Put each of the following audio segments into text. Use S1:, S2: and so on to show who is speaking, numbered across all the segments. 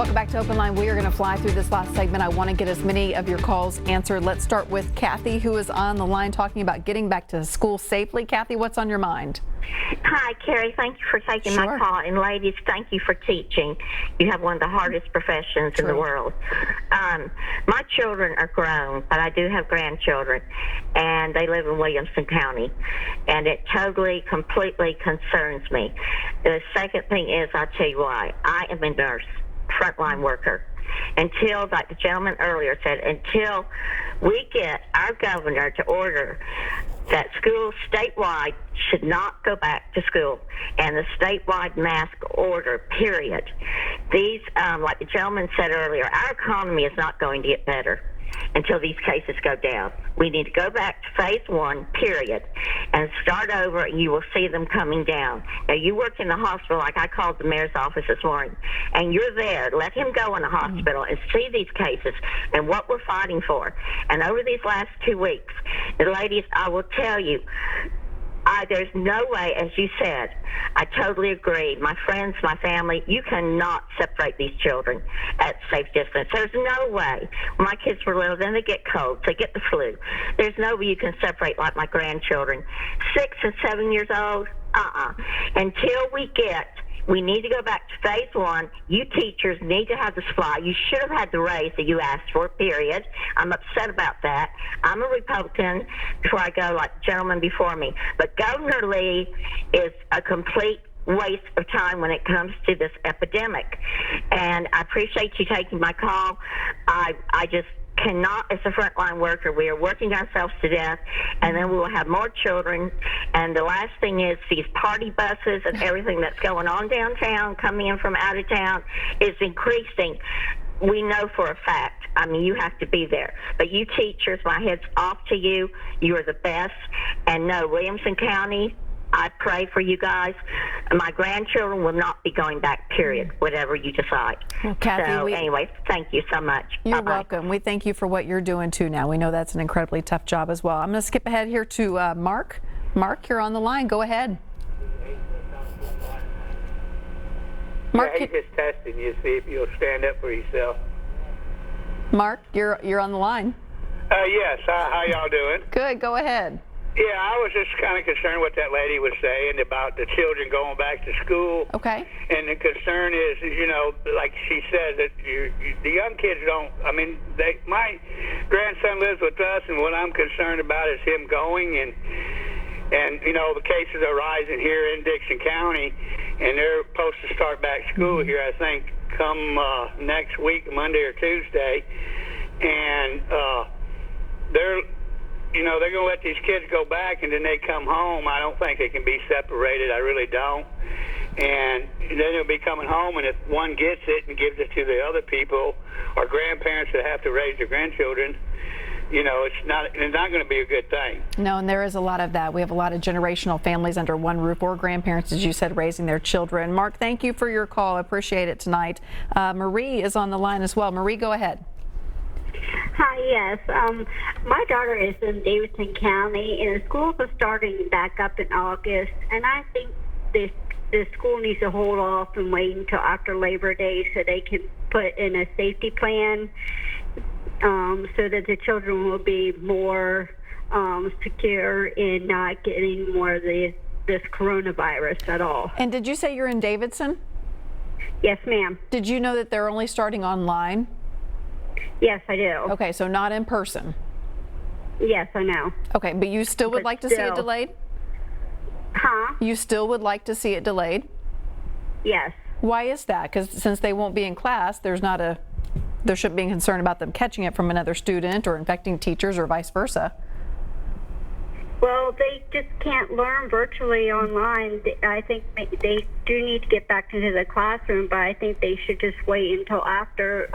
S1: Welcome back to Open Line. We are going to fly through this last segment. I want to get as many of your calls answered. Let's start with Kathy, who is on the line talking about getting back to school safely. Kathy, what's on your mind?
S2: Hi, Carrie. Thank you for taking my call. And ladies, thank you for teaching. You have one of the hardest professions in the world. My children are grown, but I do have grandchildren, and they live in Williamson County. And it totally, completely concerns me. The second thing is, I'll tell you why. I am a nurse, frontline worker. Until, like the gentleman earlier said, until we get our governor to order that schools statewide should not go back to school, and the statewide mask order, period. These, like the gentleman said earlier, our economy is not going to get better until these cases go down. We need to go back to phase one, period, and start over, and you will see them coming down. Now, you work in the hospital, like I called the mayor's office this morning, and you're there. Let him go in the hospital and see these cases and what we're fighting for. And over these last 2 weeks, the ladies, I will tell you, there's no way, as you said, I totally agree. My friends, my family, you cannot separate these children at safe distance. There's no way. When my kids were little, then they get colds, they get the flu. There's no way you can separate like my grandchildren. 6 and 7 years old, Until we need to go back to phase one. You teachers need to have the supply. You should have had the raise that you asked for, period. I'm upset about that. I'm a Republican before I go, like the gentleman before me. But Governor Lee is a complete waste of time when it comes to this epidemic. And I appreciate you taking my call. I just cannot, as a frontline worker, we are working ourselves to death, and then we will have more children. And the last thing is these party buses and everything that's going on downtown, coming in from out of town, is increasing. We know for a fact. I mean, you have to be there. But you teachers, my head's off to you. You are the best. And no, Williamson County, I pray for you guys. My grandchildren will not be going back, period, whatever you decide.
S1: Well, Kathy,
S2: anyway, thank you so much.
S1: You're welcome. We thank you for what you're doing, too, now. We know that's an incredibly tough job as well. I'm going to skip ahead here to Mark. Mark, you're on the line. Go ahead.
S3: Mark, he's just testing you, see if you'll stand up for yourself.
S1: Mark, you're on the line.
S3: Yes. How y'all doing?
S1: Good. Go ahead.
S3: Yeah, I was just kind of concerned what that lady was saying about the children going back to school.
S1: Okay.
S3: And the concern is, like she said, that the young kids don't, my grandson lives with us, and what I'm concerned about is him going, and the cases are rising here in Dixon County, and they're supposed to start back school here, I think, come next week, Monday or Tuesday. And they're going to let these kids go back, and then they come home. I don't think they can be separated. I really don't. And then they'll be coming home, and if one gets it and gives it to the other people or grandparents that have to raise their grandchildren, it's not going to be a good thing.
S1: No, and there is a lot of that. We have a lot of generational families under one roof, or grandparents, as you said, raising their children. Mark, thank you for your call. I appreciate it tonight. Marie is on the line as well. Marie, go ahead.
S4: Hi, yes. My daughter is in Davidson County, and the schools are starting back up in August, and I think the school needs to hold off and wait until after Labor Day so they can put in a safety plan so that the children will be more secure in not getting more of this coronavirus at all.
S1: And did you say you're in Davidson?
S4: Yes, ma'am.
S1: Did you know that they're only starting online?
S4: Yes, I do.
S1: Okay, so not in person.
S4: Yes, I know.
S1: Okay, but you still would like to see it delayed?
S4: Huh?
S1: You still would like to see it delayed?
S4: Yes.
S1: Why is that? Because since they won't be in class, there shouldn't be concern about them catching it from another student or infecting teachers or vice versa.
S4: Well, they just can't learn virtually online. I think they do need to get back into the classroom, but I think they should just wait until after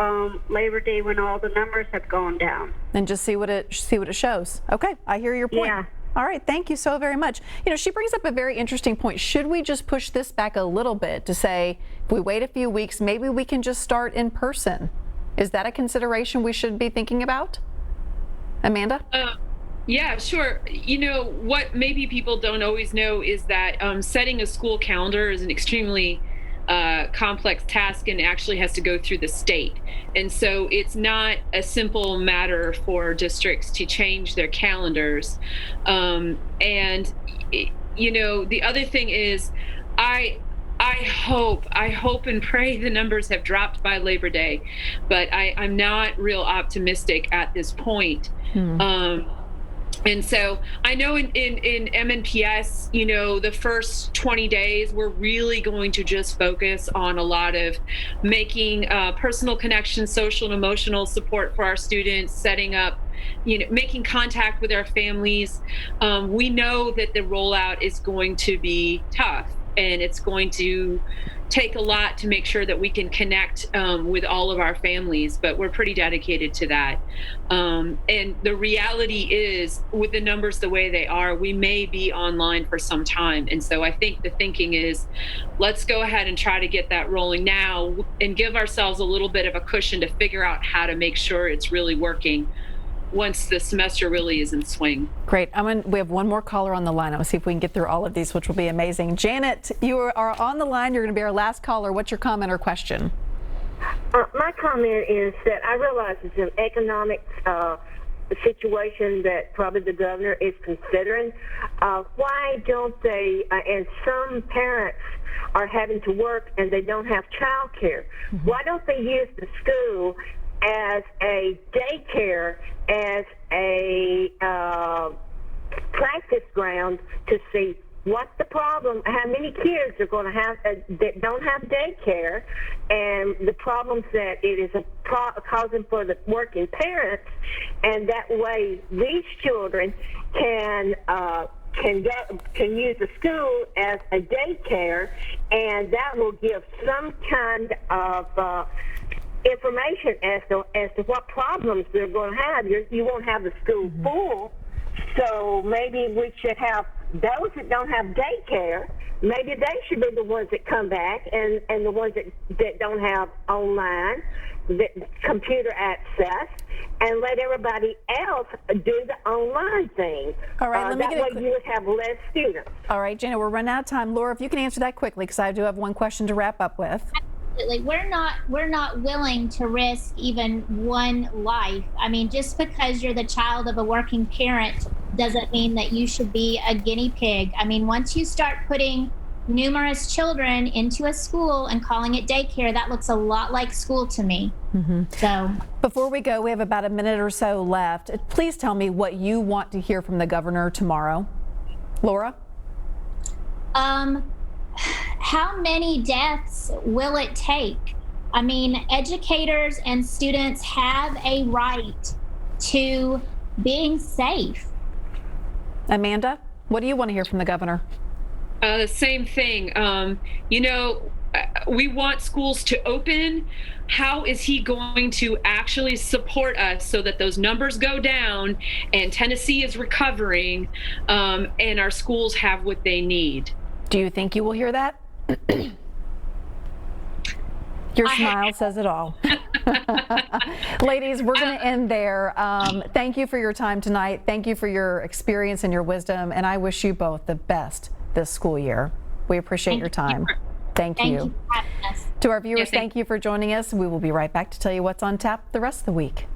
S4: Labor Day when all the numbers have gone down.
S1: And just see what it shows. Okay, I hear your point.
S4: Yeah.
S1: All right, thank you so very much. She brings up a very interesting point. Should we just push this back a little bit to say, if we wait a few weeks, maybe we can just start in person? Is that a consideration we should be thinking about? Amanda?
S5: Yeah, sure. What maybe people don't always know is that setting a school calendar is an extremely complex task and actually has to go through the state. And so it's not a simple matter for districts to change their calendars. The other thing is, I hope and pray the numbers have dropped by Labor Day, but I'm not real optimistic at this point. And so I know in MNPS, the first 20 days, we're really going to just focus on a lot of making personal connections, social and emotional support for our students, setting up, making contact with our families. We know that the rollout is going to be tough, and it's going to take a lot to make sure that we can connect with all of our families, but we're pretty dedicated to that. And the reality is, with the numbers the way they are, we may be online for some time. And so I think the thinking is, let's go ahead and try to get that rolling now and give ourselves a little bit of a cushion to figure out how to make sure it's really working once the semester really is in swing.
S1: Great. We have one more caller on the line. I'm going to see if we can get through all of these, which will be amazing. Janet, you are on the line. You're going to be our last caller. What's your comment or question?
S6: My comment is that I realize it's an economic situation that probably the governor is considering. Why don't they, and some parents are having to work and they don't have child care. Why don't they use the school as a daycare, as a practice ground to see what's the problem, how many kids are going to have that don't have daycare, and the problems that it is causing for the working parents, and that way these children can use the school as a daycare, and that will give some kind of information as to what problems they're going to have. You won't have the school full, so maybe we should have those that don't have daycare. Maybe they should be the ones that come back, and the ones that don't have online, computer access, and let everybody else do the online thing.
S1: All right,
S6: that way you would have less students.
S1: All right, Janet, we're running out of time. Laura, if you can answer that quickly, because I do have one question to wrap up with.
S7: We're not willing to risk even one life. I mean, just because you're the child of a working parent doesn't mean that you should be a guinea pig. I mean, once you start putting numerous children into a school and calling it daycare, that looks a lot like school to me. So
S1: before we go, we have about a minute or so left. Please tell me what you want to hear from the governor tomorrow. Laura?
S7: How many deaths will it take? I mean, educators and students have a right to being safe.
S1: Amanda, what do you want to hear from the governor?
S5: The same thing. We want schools to open. How is he going to actually support us so that those numbers go down and Tennessee is recovering and our schools have what they need?
S1: Do you think you will hear that? Your smile says it all. Ladies, we're going to end there. Thank you for your time tonight. Thank you for your experience and your wisdom. And I wish you both the best this school year. We appreciate your time. Thank you.
S7: Thank you for having us.
S1: To our viewers, thank you for joining us. We will be right back to tell you what's on tap the rest of the week.